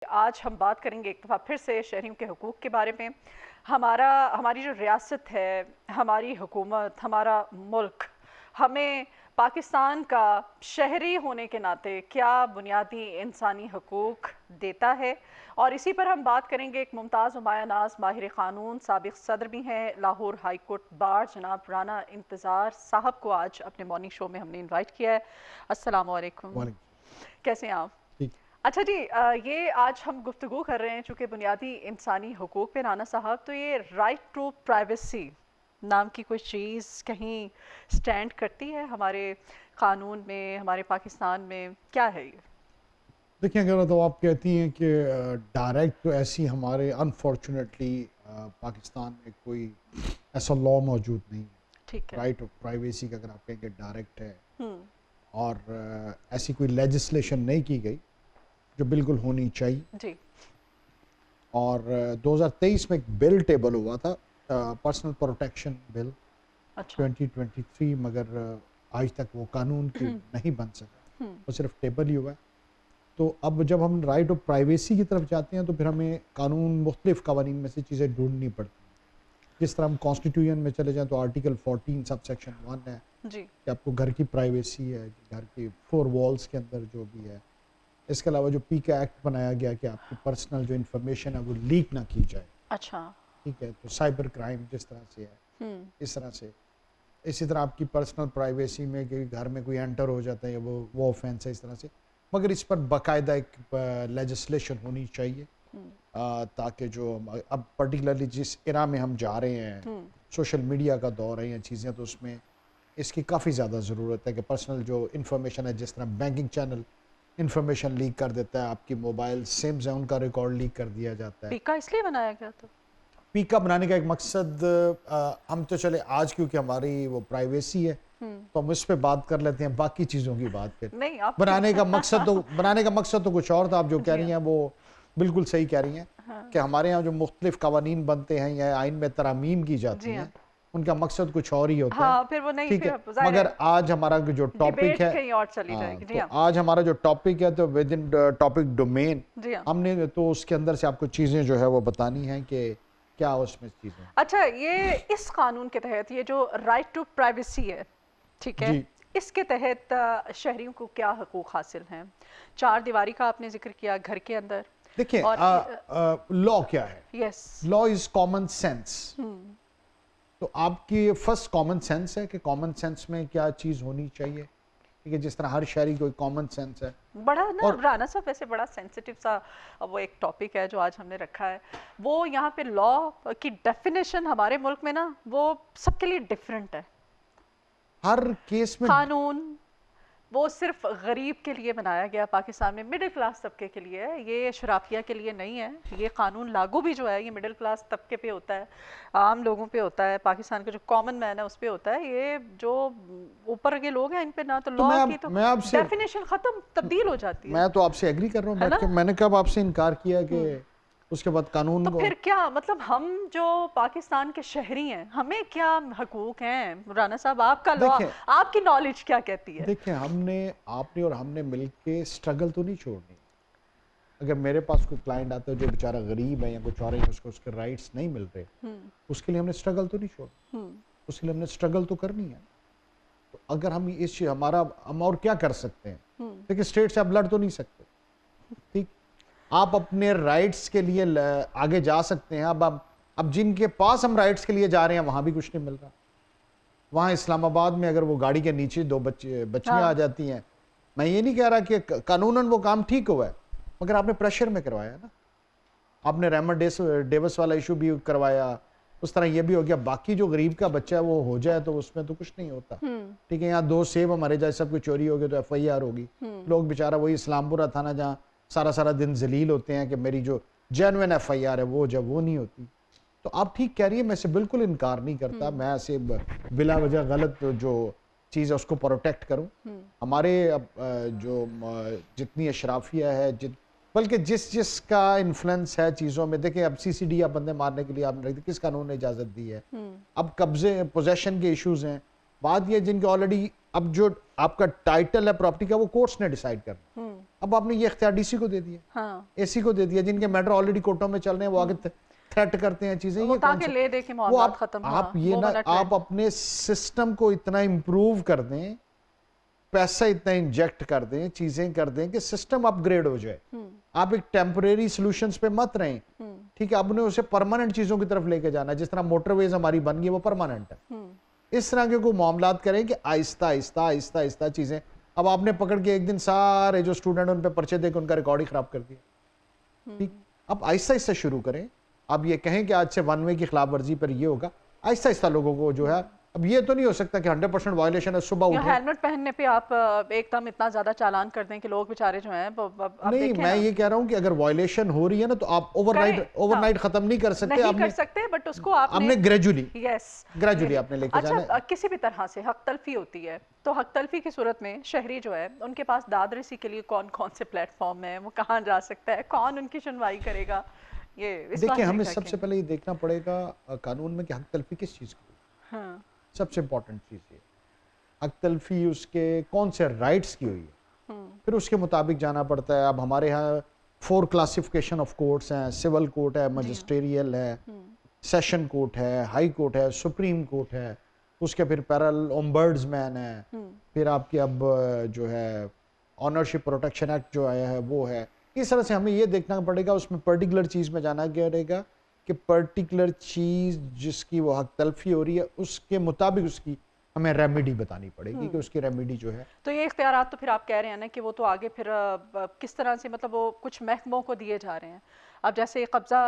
आज हम बात करेंगे एक दफ़ा फिर से शहरियों के हकूक़ के बारे में। हमारी जो रियासत है, हमारी हुकूमत, हमारा मुल्क, हमें पाकिस्तान का शहरी होने के नाते क्या बुनियादी इंसानी हकूक़ देता है, और इसी पर हम बात करेंगे। एक मुमताज़ नुमाया नाज़ माहिर क़ानून, साबिक़ सदर भी हैं लाहौर हाई कोर्ट बार, जनाब राना इंतज़ार साहब को आज अपने मॉर्निंग शो में हमने इनवाइट किया है। अस्सलाम वालेकुम, कैसे हैं आप? अच्छा जी, ये आज हम गुफ्तगू कर रहे हैं चूँकि बुनियादी इंसानी हकूक़ पे राना साहब, तो ये राइट टू प्राइवेसी नाम की कोई चीज़ कहीं स्टैंड करती है हमारे क़ानून में, हमारे पाकिस्तान में, क्या है ये? देखिए, अगर तो आप कहती हैं कि डायरेक्ट तो ऐसी हमारे अनफॉर्चुनेटली पाकिस्तान में कोई ऐसा लॉ मौजूद नहीं है। ठीक है। राइट ऑफ प्राइवेसी का अगर आप कहेंगे डायरेक्ट है, हम्म। और ऐसी कोई लेजिस्लेशन नहीं की गई जो बिल्कुल होनी चाहिए। जी। और 2023 में एक बिल टेबल हुआ था, पर्सनल प्रोटेक्शन बिल अच्छा। 2023, मगर आज तक वो कानून की नहीं बन सका, वो सिर्फ टेबल ही हुआ है। तो अब जब हम राइट ऑफ प्राइवेसी की तरफ जाते हैं तो फिर हमें कानून मुख्तलिफ कवानीन में से चीज़ें ढूंढनी पड़ती हैं। जिस तरह हम कॉन्स्टिट्यूशन में चले जाएँ तो आर्टिकल 14 सब सेक्शन 1 है जी। कि आपको घर की प्राइवेसी है, घर की 4 वॉल्स के अंदर जो भी है। इसके अलावा जो पीका एक्ट बनाया गया कि आपकी पर्सनल जो इन्फॉर्मेशन है वो लीक ना की जाए। अच्छा। ठीक है, तो साइबर क्राइम जिस तरह से है, इस तरह से। इसी तरह आपकी पर्सनल प्राइवेसी में कि घर में कोई एंटर हो जाता है, वो ऑफेंस है, इस तरह से। मगर इस पर बाकायदा एक लेजिस्लेशन होनी चाहिए, ताकि जो अब पर्टिकुलरली जिस इरा में हम जा रहे हैं, सोशल मीडिया का दौर है, ये चीज़ें, तो उसमें इसकी काफ़ी ज़्यादा ज़रूरत है कि पर्सनल जो इन्फॉर्मेशन है, जिस तरह बैंकिंग चैनल इन्फॉर्मेशन लीक कर देता है, आपकी मोबाइल सिम्स हैं उनका रिकॉर्ड लीक कर दिया जाता है। पीका इसलिए बनाया गया था? पीका बनाने का एक मकसद, हम तो चले आज क्योंकि हमारी वो प्राइवेसी है तो हम इस पे बात कर लेते हैं, बाकी चीज़ों की बात फिर। नहीं, आप बनाने का मकसद तो कुछ और था। आप जो कह जी रही हाँ। हैं वो बिल्कुल सही कह रही हैं, हाँ। कि हमारे यहाँ जो मुख्तलिफ कवानीन बनते हैं या आइन में तरामीम की जाती जी हाँ। हैं, उनका मकसद कुछ और ही होता है। हाँ, फिर वो नहीं, ठीक फिर है, ज़ाहिर मगर है आज हमारा जो टॉपिक डिबेट है, कहीं और चली हाँ, जाएगी। जी तो हाँ। आज हमारा जो टॉपिक है तो विद इन टॉपिक डोमेन जी हाँ। हमने तो उसके अंदर से आपको चीज़ें जो है वो बतानी है कि क्या उसमें चीज़ें। अच्छा, ये इस कानून के तहत ये जो राइट टू प्राइवेसी है, ठीक है, जी, इसके तहत शहरियों को क्या हकूक़ हासिल हैं? चार दीवारी का आपने जिक्र किया घर के अंदर, देखिए, और लॉ क्या है? Yes. Law is common sense. तो आपकी फर्स्ट कॉमन सेंस है कि कॉमन सेंस में क्या चीज़ होनी चाहिए। ठीक है, जिस तरह हर शहरी को कॉमन सेंस है। बड़ा ना और राना साहब, वैसे बड़ा सेंसिटिव सा वो एक टॉपिक है जो आज हमने रखा है। वो यहाँ पे लॉ की डेफिनेशन हमारे मुल्क में ना वो सबके लिए डिफरेंट है। हर केस में कानून वो सिर्फ गरीब के लिए बनाया गया, पाकिस्तान में मिडिल क्लास तबके के लिए है, ये शराफिया के लिए नहीं है। ये कानून लागू भी जो है ये मिडिल क्लास तबके पे होता है, आम लोगों पे होता है, पाकिस्तान का जो कॉमन मैन है उस पे होता है। ये जो ऊपर के लोग हैं इन पे ना तो तो लॉ की तो मैं आपसे डेफिनेशन खत्म, तब्दील हो जाती है। मैं तो आपसे एग्री कर रहा हूँ है बैठ ना? के। मैंने कब आपसे इनकार किया कि उसके बाद कानून तो को। फिर क्या मतलब, हम जो पाकिस्तान के शहरी हैं हमें क्या हकूक हैं? राना साहब, आपका लॉ, देखिए आपकी नॉलेज क्या कहती है? देखिए आपने और हमने मिलके स्ट्रगल तो नहीं छोड़नी। अगर मेरे पास कोई क्लाइंट आता है जो बेचारा गरीब है या कुछ और है, उसको उसके राइट्स नहीं मिल रहे, उसके लिए हमने स्ट्रगल तो नहीं छोड़नी, उसके लिए हमने स्ट्रगल तो करनी है। तो अगर हम हम और क्या कर सकते हैं? देखिए, स्टेट से आप लड़ तो नहीं सकते। ठीक, आप अपने राइट्स के लिए आगे जा सकते हैं। अब जिनके पास हम राइट्स के लिए जा रहे हैं वहां भी कुछ नहीं मिल रहा। वहां इस्लामाबाद में अगर वो गाड़ी के नीचे दो बच्चियां आ हाँ। जाती हैं, मैं ये नहीं कह रहा कि कानूनन वो काम ठीक हुआ है, मगर आपने प्रेशर में करवाया ना। आपने रेमंड डेविस वाला इशू भी करवाया, उस तरह ये भी हो गया। बाकी जो गरीब का बच्चा है वो हो जाए तो उसमें तो कुछ नहीं होता। ठीक है, यहाँ 2 सेब हमारे जैसे सब कुछ चोरी हो गए तो FIR होगी। लोग बेचारा वही इस्लामपुरा थाना जहाँ सारा सारा दिन जलील होते हैं कि मेरी जो जेन्युइन FIR है वो जब वो नहीं होती। तो आप ठीक कह रही है, मैं इसे बिल्कुल इनकार नहीं करता। मैं ऐसे बिला वजह गलत जो चीज़ है उसको प्रोटेक्ट करूं। हमारे जो जितनी अशराफिया है, बल्कि जिसका इन्फ्लुएंस है चीज़ों में, देखिए अब CCD आप बंदे मारने के लिए आपने किस कानून ने इजाज़त दी है? अब कब्जे पोजेशन के इश्यूज हैं। बात ये जिनके ऑलरेडी, अब जो आपका टाइटल है प्रॉपर्टी का वो कोर्ट्स ने डिसाइड करना। अब आपने ये इख्तियार डीसी को दे दिया, हाँ, एसी को दे दिया, जिनके मैटर ऑलरेडी कोर्टों में चल रहे हैं, वो आगे थ्रेट करते हैं चीजें। वो ये ताकि ले दे के वो मामलात खत्म, आप हाँ, ये वो ना वाला आप ट्रेंड। अपने सिस्टम को इतना इम्प्रूव कर दें, पैसा इतना इंजेक्ट कर दें, चीजें कर दें कि सिस्टम अपग्रेड हो जाए। आप एक टेम्परेरी सॉल्यूशंस पे मत रहें, ठीक है, आपने उसे परमानेंट चीजों की तरफ लेके जाना है। जिस तरह मोटरवेज हमारी बन गई वो परमानेंट है, इस तरह के कोई मामलात करें कि आहिस्ता आहिस्ता आहिस्ता आहिस्ता चीजें। अब आपने पकड़ के एक दिन सारे जो स्टूडेंट उन पे पर्चे देकर उनका रिकॉर्ड ही खराब कर दिया, ठीक, अब आहिस्ता आहिस्ता शुरू करें। अब ये कहें कि आज से वन वे की खिलाफ वर्जी पर ये होगा, आहिस्ता आहिस्ता लोगों को जो है, अब ये तो नहीं हो सकता कि 100% वायलेशन है, सुबह उठे। हेलमेट पहनने पे आप एकदम इतना ज्यादा चालान कर दें कि लोग बेचारे जो हैं आप नहीं, देखें मैं ना, ये कह रहा हूँ कि अगर वायलेशन हो रही है ना तो आप ओवरनाइट खत्म नहीं कर सकते, नहीं कर सकते, बट उसको आपने ग्रेजुअली ग्रेजुअली आपने लेके जाना है। अच्छा, किसी भी तरह से हक तलफी होती है, तो हक तलफी की सूरत में शहरी जो है उनके पास दाद रसी के लिए कौन कौन से प्लेटफॉर्म है, वो कहाँ जा सकता है, कौन उनकी सुनवाई करेगा? ये देखिए, हमें सबसे पहले ये देखना पड़ेगा कानून में कि हक तलफी किस चीज़ की, हाँ, सबसे इंपॉर्टेंट चीज़ ये हक तलफी उसके कौन से राइट्स की हुई है, फिर उसके मुताबिक जाना पड़ता है। अब हमारे यहाँ 4 क्लासिफिकेशन ऑफ कोर्ट्स हैं, सिविल कोर्ट है, मजिस्ट्रियल है, सेशन कोर्ट है, हाई कोर्ट है, सुप्रीम कोर्ट है, उसके फिर पैरल ओम्बर्ड्समैन है, फिर आपके अब जो है ऑनरशिप प्रोटेक्शन एक्ट जो आया है वो है। इस तरह से हमें ये देखना पड़ेगा, उसमें पर्टिकुलर चीज़ में जाना पड़ेगा कि पर्टिकुलर चीज़ जिसकी वो हक तलफी हो रही है उसके मुताबिक उसकी हमें रेमेडी बतानी पड़ेगी कि उसकी रेमेडी जो है। तो ये इख्तियारात तो फिर आप कह रहे हैं ना कि वो तो आगे फिर किस तरह से, मतलब वो कुछ महकमों को दिए जा रहे हैं। अब जैसे कब्जा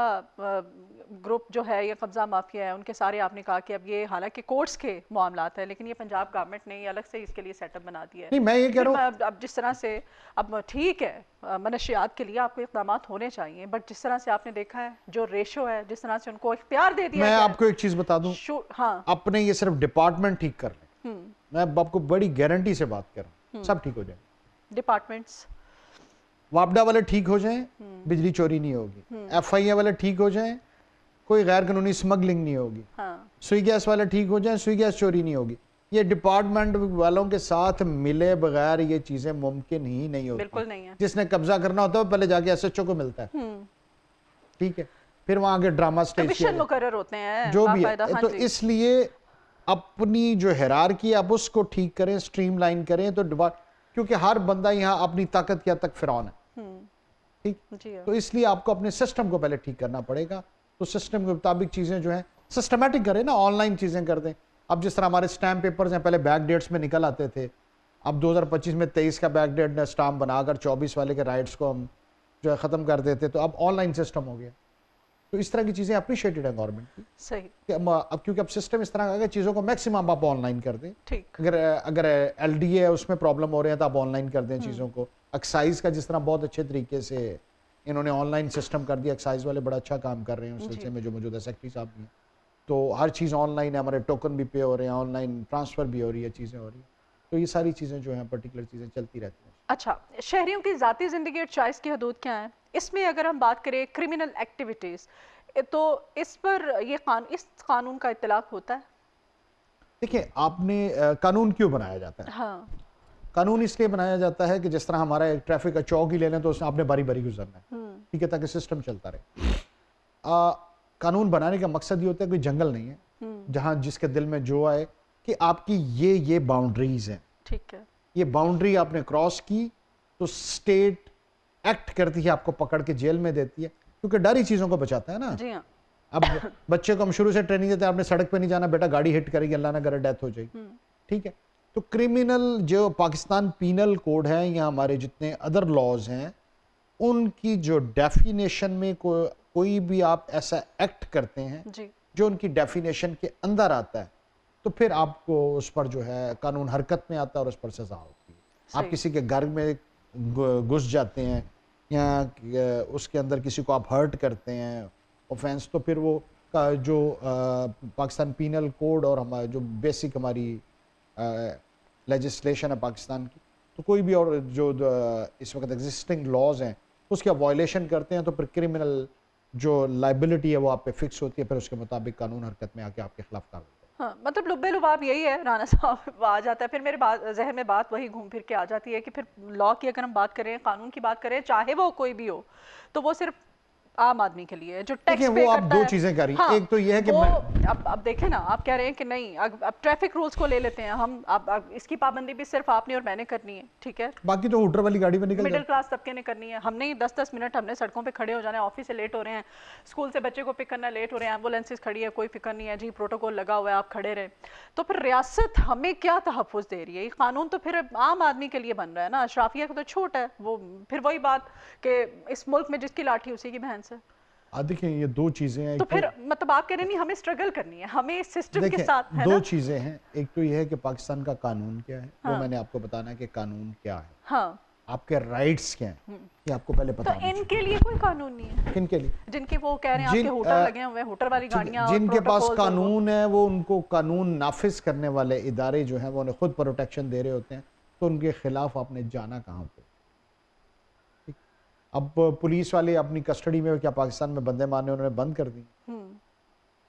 ग्रुप जो है, ये कब्जा माफिया है, उनके सारे आपने कहा कि अब ये हालांकि कोर्ट्स के मामलात है, लेकिन ये पंजाब गवर्नमेंट ने अलग से इसके लिए सेटअप बना दिया है। नहीं, मैं ये कह रहा हूँ अब जिस तरह से, अब ठीक है मनशियात के लिए आपको इक़दाम होने चाहिए, बट जिस तरह से आपने देखा है जो रेशो है, जिस तरह से उनको इख्तियार दे दिया, मैं आपको एक चीज़ बता दूं, हाँ, अपने ये सिर्फ डिपार्टमेंट ठीक कर लें, मैं आपको बड़ी गारंटी से बात कर रहा हूँ, सब ठीक हो जाए। डिपार्टमेंट्स वापडा वाले ठीक हो जाएं, बिजली चोरी नहीं होगी। FIA वाले ठीक हो जाएं, कोई गैर कानूनी स्मगलिंग नहीं होगी। हाँ, सुई गैस वाले ठीक हो जाएं, सुई गैस चोरी नहीं होगी। ये डिपार्टमेंट वालों के साथ मिले बगैर ये चीजें मुमकिन ही नहीं होती। बिल्कुल नहीं है। जिसने कब्जा करना होता है पहले जाके SHO को मिलता है, ठीक है, फिर वहां आगे ड्रामा स्टेज कमीशन मुकर्रर होते हैं जो भी है। हाँ तो जी। इसलिए अपनी जो हिरारकी आप उसको ठीक करें, स्ट्रीमलाइन करें, तो क्योंकि हर बंदा यहाँ अपनी ताकत की हद तक फिरौन है, ठीक, जी हाँ। तो इसलिए आपको अपने सिस्टम को पहले ठीक करना पड़ेगा। तो सिस्टम के मुताबिक चीजें जो है सिस्टमैटिक करें ना, ऑनलाइन चीजें कर दें। अब जिस तरह हमारे स्टैम्प पेपर्स हैं, पहले बैक डेट्स में निकल आते थे, अब 2025 में 23 का बैक डेट ने स्टाम्प बनाकर 24 वाले के राइट्स को हम जो है ख़त्म कर देते, तो अब ऑनलाइन सिस्टम हो गया। तो इस तरह की चीज़ें अप्रिशिएटेड है गवर्नमेंट की, सही, कि अब क्योंकि अब सिस्टम इस तरह का है कि चीज़ों को मैक्सिमम आप ऑनलाइन कर दें। ठीक, अगर LDA है उसमें प्रॉब्लम हो रहे हैं तो आप ऑनलाइन कर दें चीज़ों को। एक्साइज का जिस तरह बहुत अच्छे तरीके से इन्होंने ऑनलाइन सिस्टम कर दिया, एक्साइज वाले बड़ा अच्छा काम कर रहे हैं उस सिलसिले में, जो मौजूदा सेक्रेटरी साहब भी हैं। तो हर चीज़ ऑनलाइन है, हमारे टोकन भी पे हो रहे हैं, ऑनलाइन ट्रांसफ़र भी हो रही है, चीज़ें हो रही हैं। तो ये सारी चीज़ें जो हैं पर्टिकुलर चीज़ें चलती रहती हैं। अच्छा, शहरियों की ज़ाती ज़िंदगी और चॉइस की हदूद क्या है? इसमें अगर हम बात करें क्रिमिनल एक्टिविटीज़, तो इस पर इस कानून का इत्तलाक होता है? देखिए, आपने कानून क्यों बनाया जाता है? हाँ, कानून इसलिए बनाया जाता है कि जिस तरह हमारा एक ट्रैफिक का चौक ही ले लें तो उसमें आपने बारी बारी गुजरना है, ठीक है, ताकि सिस्टम चलता रहे। कानून बनाने का मकसद ये होता है कोई जंगल नहीं है जहां जिसके दिल में जो आए कि आपकी ये बाउंड्रीज हैं, ठीक है, ये बाउंड्री आपने क्रॉस की तो स्टेट एक्ट करती है, आपको पकड़ के जेल में देती है, क्योंकि डर ही चीज़ों को बचाता है ना। जी हाँ, अब बच्चे को हम शुरू से ट्रेनिंग देते हैं, आपने सड़क पे नहीं जाना बेटा, गाड़ी हिट करेगी, अल्लाह ना करे डेथ हो जाएगी, ठीक है। तो क्रिमिनल जो पाकिस्तान पीनल कोड है या हमारे जितने अदर लॉज हैं, उनकी जो डेफिनेशन में कोई भी आप ऐसा एक्ट करते हैं जी, जो उनकी डेफिनेशन के अंदर आता है, तो फिर आपको उस पर जो है कानून हरकत में आता है और उस पर सजा होती है। आप किसी के घर में घुस जाते हैं या उसके अंदर किसी को आप हर्ट करते हैं, ऑफेंस, तो फिर वो जो पाकिस्तान पीनल कोड और हमारा जो बेसिक हमारी लेजिस्लेशन है पाकिस्तान की, तो कोई भी और जो इस वक्त एग्जिस्टिंग लॉज हैं उसकी आप वायलेशन करते हैं तो फिर क्रिमिनल जो लाइबिलिटी है वो आप पे फिक्स होती है, फिर उसके मुताबिक कानून हरकत में आके आपके खिलाफ कार्रवाई हाँ, मतलब लुब्बे लुबाब यही है, राना साहब आ जाता है। फिर मेरे जहन में बात वही घूम फिर के आ जाती है कि फिर लॉ की अगर हम बात करें, कानून की बात करें, चाहे वो कोई भी हो, तो वो सिर्फ आम आदमी के लिए है जो देखिए टैक्स वो पे आप करता दो है। चीजें करी, हाँ, एक तो ये है कि वो मैं, अब देखें ना, आप कह रहे हैं कि नहीं, अब ट्रैफिक रूल्स को ले लेते हैं हम, अब इसकी पाबंदी भी सिर्फ आपने और मैंने करनी है, ठीक है, बाकी तो हुटर वाली गाड़ी में निकल मिडिल जाते। क्लास तबके ने करनी है। हमने ही 10-10 मिनट हमने सड़कों पे खड़े हो जाना है, ऑफिस से लेट हो रहे हैं, स्कूल से बच्चे को पिक करना लेट हो रहे हैं, एम्बुलेंसेस खड़ी है, कोई फिक्र नहीं है जी, प्रोटोकॉल लगा हुआ है, आप खड़े रहे। तो फिर रियासत हमें क्या तहफ़्फ़ुज़ दे रही है? ये कानून तो फिर आम आदमी के लिए बन रहा है ना, अशराफिया का तो छोट है वो। फिर वही बात कि इस मुल्क में जिसकी लाठी उसी की भैंस है। देखिए ये दो चीजें हैं, तो एक तो फिर मतलब आप कह रहे नहीं, हमें स्ट्रगल करनी है, हमें इस सिस्टम के देखें साथ, है दो ना? चीजें हैं, एक तो ये है कि पाकिस्तान का कानून क्या है, वो हाँ, मैंने आपको बताना है कि कानून क्या है, हाँ। आपके राइट्स क्या हैं, ये आपको पहले तो पता होना इनके चाहिए। लिए कोई कानून नहीं है? किन के लिए? जिनके वो कह रहे हैं आपके जिन होटल लगे हुए हैं, होटल वाली ठीक है, गाड़ियां और जिनके पास प्रोटोकॉल्स और वो। कानून है, वो उनको कानून नाफिज करने वाले इदारे जो हैं वो उन्हें खुद प्रोटेक्शन दे रहे होते हैं, तो उनके खिलाफ आपने जाना कहाँ पे? ठीक। अब पुलिस वाले अपनी कस्टडी में क्या पाकिस्तान में बंदे मारने उन्होंने बंद कर दी,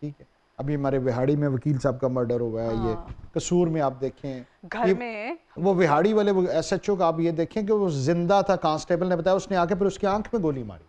ठीक है। अभी हमारे विहाड़ी में वकील साहब का मर्डर हुआ है, ये हाँ, कसूर में आप देखें, घर ये में। वो विहाड़ी वाले वो SHO का आप ये देखें कि वो जिंदा था, कांस्टेबल ने बताया, उसने आके फिर उसकी आंख में गोली मारी,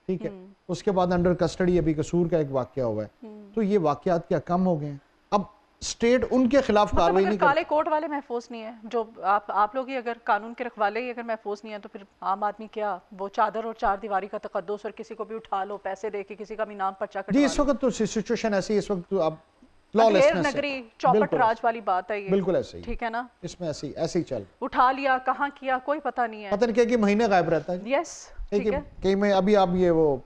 ठीक है। उसके बाद अंडर कस्टडी अभी कसूर का एक वाकया हुआ है। तो ये वाकयात क्या कम हो गए हैं? अब स्टेट उनके खिलाफ मतलब कार्रवाई अगर नहीं काले करती। कोट वाले महफूज नहीं है, जो आप लोग ही अगर कानून के रखवाले ही अगर महफूज नहीं है, तो फिर आम आदमी क्या, वो चादर और चार दीवारी का तकद्दुस और किसी को भी उठा लो, पैसे दे के किसी का भी नाम पर्चा जी, कटवा इस लो। वक्त तो सिचुएशन ऐसी है, इस वक्त तो अब अधेर लॉलेसनेस है। नगरी चौपट बिल्कुल राज ऐसे, वाली बात है ये, बिल्कुल ऐसे ही, ठीक है ना? इसमें ऐसे ही चल, उठा लिया, कहाँ किया, कोई पता नहीं है। पता नहीं क्या कि महीने गायब रहता है। यस, ठीक ठीक है, है। कहीं में अभी आप ये वो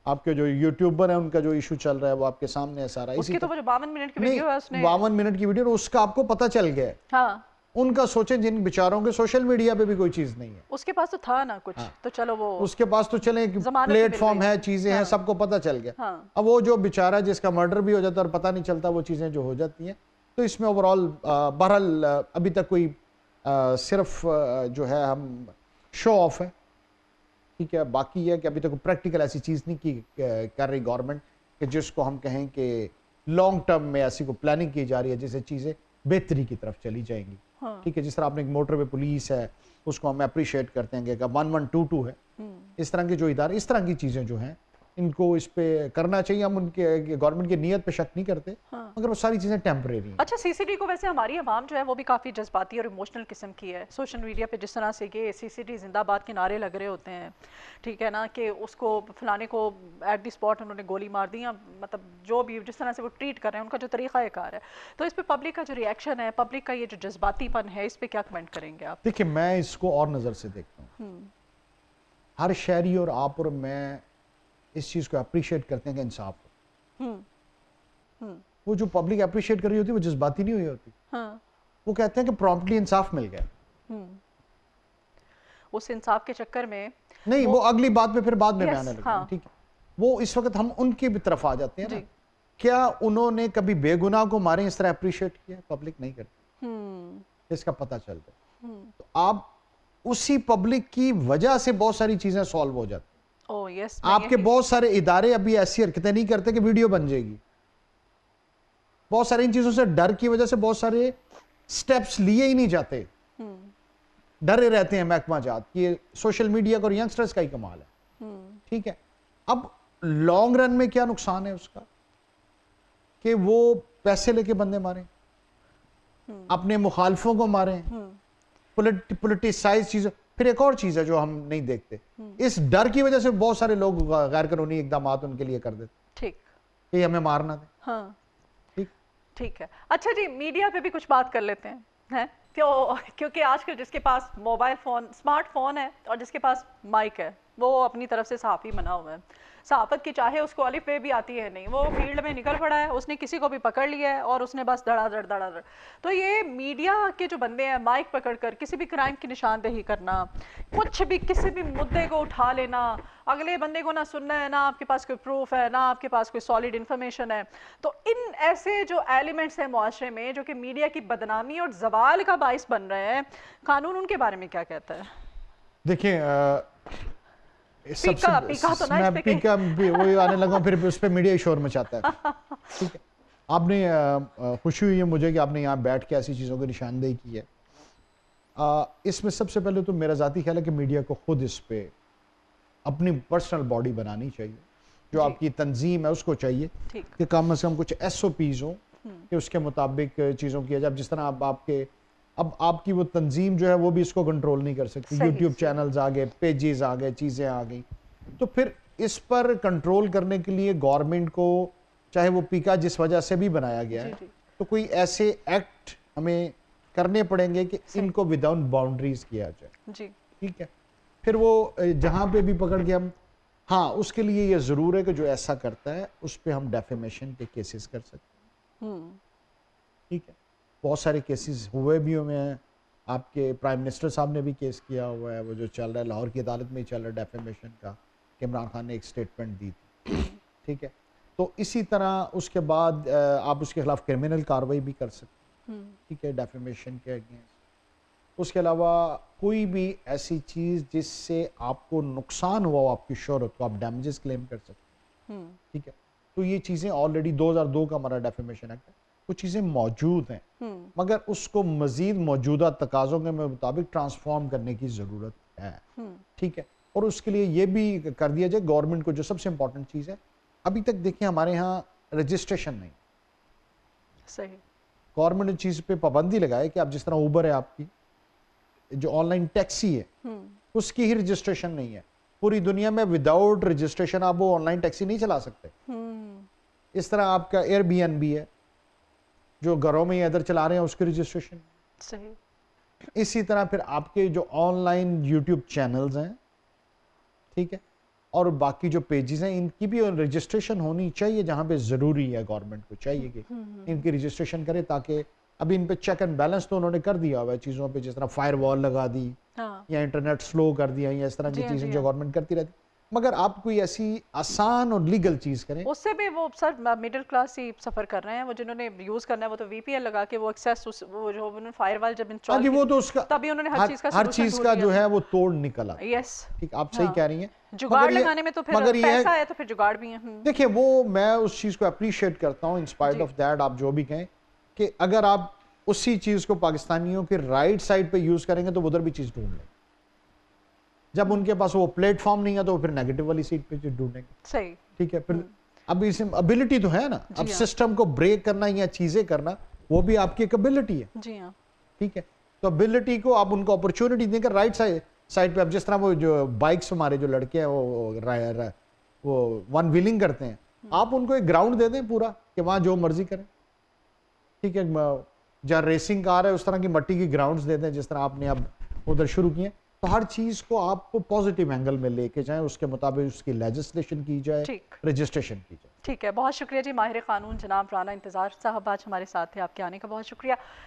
आपके जो यूट्यूबर हैं उनका जो इशू चल रहा है वो आपके सामने है सारा, इसी उसकी तो तरह। वो जो 52 मिनट की नहीं, वीडियो है उसने। 52 मिनट की वीडियो, उसका आपको पता चल गया है। हाँ, उनका सोचें, जिन बेचारों के सोशल मीडिया पे भी कोई चीज नहीं है, उसके पास तो था ना कुछ, हाँ, तो चलो वो उसके पास तो चले जमानत भी मिल प्लेटफॉर्म गई। है, चीजें हैं, हाँ, सबको पता चल गया। हाँ। अब वो जो बेचारा जिसका मर्डर भी हो जाता है और पता नहीं चलता, वो चीजें जो हो जाती हैं, तो इसमें ओवरऑल बहरहाल अभी तक कोई सिर्फ जो है हम शो ऑफ है, ठीक है। बाकी है कि अभी तक प्रैक्टिकल ऐसी चीज नहीं की कर रही गवर्नमेंट कि जिसको हम कहें कि लॉन्ग टर्म में ऐसी को प्लानिंग की जा रही है जिससे चीजें बेहतरी की तरफ चली जाएंगी, हाँ। ठीक है। जिस तरह आपने एक मोटरवे पुलिस है, उसको हम अप्रिशिएट करते हैं कि 1122 है, इस तरह के जो इदारे, इस तरह की चीजें जो हैं, इनको इस पे करना चाहिए। हम उनके गवर्नमेंट की नीयत पे शक नहीं करते, हाँ। मगर वो सारी चीजें टेम्परेरी हैं। अच्छा, सीसीडी को वैसे हमारी आवाम जो है वो भी काफ़ी जज्बाती और इमोशनल किस्म की है। सोशल मीडिया पे जिस तरह से ये सीसीडी जिंदाबाद के नारे लग रहे होते हैं, ठीक है ना, कि उसको फलाने को एट द स्पॉट उन्होंने गोली मार दी, या मतलब जो भी जिस तरह से वो ट्रीट कर रहे हैं, उनका जो तरीका कार है, तो इस पे पब्लिक का जो रिएक्शन है, पब्लिक का ये जो जज्बातीपन है, इस पे क्या कमेंट करेंगे आप? देखिए, मैं इसको और नज़र से देखता हूँ। हर शहरी और आप और मैं इस चीज़ को अप्रिशिएट करते हैं कि इंसाफ हो। वो जो पब्लिक अप्रिशिएट कर रही होती है वो जज्बाती नहीं हुई होती। हाँ। वो कहते हैं कि प्रॉम्प्टली इंसाफ मिल गया। उस इंसाफ के चक्कर में नहीं, वो अगली बात में फिर बाद में Yes, आने लगते हैं, हाँ। ठीक है। वो इस वक्त हम उनकी भी तरफ आ जाते हैं ना, जी। क्या उन्होंने कभी बेगुनाह को मारे इस तरह अप्रिशिएट किया? पब्लिक नहीं करती, इसका पता चलता है। तो आप उसी पब्लिक की वजह से बहुत सारी चीजें सॉल्व हो जाती। ओह यस, आपके बहुत सारे इदारे अभी ऐसी हरकतें नहीं करते कि वीडियो बन जाएगी। बहुत सारी इन चीजों से डर की वजह से बहुत सारे स्टेप्स लिए ही नहीं जाते, डरे रहते हैं महकमा जात। ये सोशल मीडिया और यंगस्टर्स का ही कमाल है, ठीक है। अब लॉन्ग रन में क्या नुकसान है उसका कि वो पैसे लेके बंदे मारें, अपने मुखालफों को मारें, पोलिटिसाइज चीजें। फिर एक और चीज है जो हम नहीं देखते, इस डर की वजह से बहुत सारे लोग गैर कानूनी इकदाम उनके लिए कर देते, ठीक, कि हमें मारना दे। हाँ, ठीक, ठीक है। अच्छा जी, मीडिया पे भी कुछ बात कर लेते हैं क्योंकि आजकल जिसके पास मोबाइल फ़ोन, स्मार्टफोन है और जिसके पास माइक है, वो अपनी तरफ से सहाफ़ी बना हुआ है। सहाफ़त की चाहे उसको अलिफ बे भी आती है नहीं, वो फील्ड में निकल पड़ा है, उसने किसी को भी पकड़ लिया है और उसने बस धड़ाधड़। तो ये मीडिया के जो बंदे हैं, माइक पकड़कर किसी भी क्राइम की निशानदेही करना, कुछ भी किसी भी मुद्दे को उठा लेना, अगले बंदे को ना सुनना है, ना आपके पास कोई प्रूफ है, ना आपके पास कोई सॉलिड इन्फॉर्मेशन है। तो इन ऐसे जो एलिमेंट्स हैं मुआशरे में जो कि मीडिया की बदनामी और जवाल का बाइस बन रहे हैं, कानून उनके बारे में क्या कहता है? देखिए पीका तो ना इस पे पीका वही आने लगा, फिर उस पर मीडिया शोर मचाता है, ठीक है। आपने खुशी हुई है मुझे कि आपने यहाँ बैठ के ऐसी चीज़ों की निशानदेही की है। इसमें सबसे पहले तो मेरा ज़ाती ख्याल है कि मीडिया को खुद इस पे अपनी पर्सनल बॉडी बनानी चाहिए। जो जी। आपकी तंजीम है उसको चाहिए ठीक। कि कम से कम कुछ SOPs हों कि उसके मुताबिक चीज़ों किया जाए। जिस तरह अब आपकी वो तंजीम जो है वो भी इसको कंट्रोल नहीं कर सकती। सही, यूट्यूब सही। चैनल्स आ गए, पेजेस आ गए, चीज़ें आ गई। तो फिर इस पर कंट्रोल करने के लिए गवर्नमेंट को, चाहे वो पीका जिस वजह से भी बनाया गया जी, है, जी। तो कोई ऐसे एक्ट हमें करने पड़ेंगे कि सही। इनको विदाउट बाउंड्रीज किया जाए। जी। ठीक है, फिर वो जहां पे भी पकड़ के हम, हाँ, उसके लिए ये जरूर है कि जो ऐसा करता है उस पे हम डेफेमेशन के केसेस कर सकते हैं। ठीक है, बहुत सारे केसेस हुए हैं। आपके प्राइम मिनिस्टर साहब ने भी केस किया हुआ है, वो जो चल रहा है लाहौर की अदालत में ही चल रहा है डेफेमेशन का, कि इमरान खान ने एक स्टेटमेंट दी थी। ठीक है, तो इसी तरह उसके बाद आप उसके खिलाफ क्रिमिनल कार्रवाई भी कर सकते हैं। ठीक है, डेफेमेशन के अगेंस्ट। उसके अलावा कोई भी ऐसी चीज़ जिससे आपको नुकसान हुआ हो आपकी शोहरत को, आप डैमेजेस क्लेम कर सकते हैं। ठीक है, तो ये चीज़ें ऑलरेडी 2002 का हमारा डेफेमेशन एक्ट है, वो चीज़ें मौजूद हैं, मगर उसको मज़ीद मौजूदा तकाज़ों के मुताबिक ट्रांसफॉर्म करने की ज़रूरत है। ठीक है, और उसके लिए ये भी कर दिया जाए गवर्नमेंट को, जो सबसे इंपॉर्टेंट चीज़ है, अभी तक देखिए हमारे यहाँ रजिस्ट्रेशन नहीं। सही। गवर्नमेंट ने चीज़ पे पाबंदी लगाए कि आप जिस तरह उबर है, आपकी जो ऑनलाइन टैक्सी है उसकी ही रजिस्ट्रेशन नहीं है। पूरी दुनिया में विदाउट रजिस्ट्रेशन आप वो ऑनलाइन टैक्सी नहीं चला सकते। इस तरह आपका एयरबीएनबी है, जो घरों में इधर चला रहे हैं, उसकी रजिस्ट्रेशन। सही। इसी तरह फिर आपके जो ऑनलाइन यूट्यूब चैनल्स हैं, ठीक है, और बाकी जो पेजेस हैं, इनकी भी रजिस्ट्रेशन होनी चाहिए, जहां पे ज़रूरी है। गवर्नमेंट को चाहिए कि इनकी रजिस्ट्रेशन करे, ताकि अभी इन पे चेक एंड बैलेंस तो उन्होंने कर दिया हुआ है चीज़ों पे, जिस तरह फायरवॉल लगा दी, हाँ। या इंटरनेट स्लो कर दिया, या इस तरह की चीज़ें जो गवर्नमेंट करती रहती। मगर आप कोई ऐसी आसान और लीगल चीज़ करें। उससे भी वो सर मिडिल क्लास ही सफर कर रहे हैं। वो जिन्होंने यूज करना है वो तो VPN लगा के वो एक्सेस वो जो उन्होंने फायरवॉल जब इंस्टॉल वो तो उसका तभी उन्होंने हर चीज का जो है वो तोड़ निकला। यस, ठीक, आप सही कह रही हैं। जुगाड़ लगाने में तो फिर पैसा है, तो फिर जुगाड़ भी है। देखिए, वो मैं उस चीज को अप्रिशिएट करता हूँ, इन स्पाइट ऑफ दैट, आप जो भी कहें, कि अगर आप उसी चीज को पाकिस्तानियों के राइट साइड पे यूज करेंगे तो उधर भी चीज ढूंढ लेंगे। जब उनके पास वो प्लेटफॉर्म नहीं है तो फिर नेगेटिव वाली सीट पे ढूंढेंगे। सही। ठीक है, फिर अब इसमें एबिलिटी तो है ना, अब सिस्टम को ब्रेक करना या चीजें करना वो भी आपकी एक एबिलिटी है। जी हाँ। ठीक है, तो एबिलिटी को आप उनको अपॉर्चुनिटी देकर राइट साइड पे, अब जिस तरह वो जो बाइक्स हमारे जो लड़के हैं वो वन व्हीलिंग करते हैं, आप उनको एक ग्राउंड दे दें पूरा कि वहां जो मर्जी करें। ठीक है, जहाँ रेसिंग कार है उस तरह की मट्टी की ग्राउंड्स दे दें, जिस तरह आपने अब उधर शुरू किए। तो हर चीज को आप पॉजिटिव एंगल में लेके जाएं, उसके मुताबिक उसकी लेजिस्लेशन की जाए, रजिस्ट्रेशन की जाए। ठीक है, बहुत शुक्रिया जी। माहिर कानून जनाब राना इंतजार साहब आज हमारे साथ थे, आपके आने का बहुत शुक्रिया।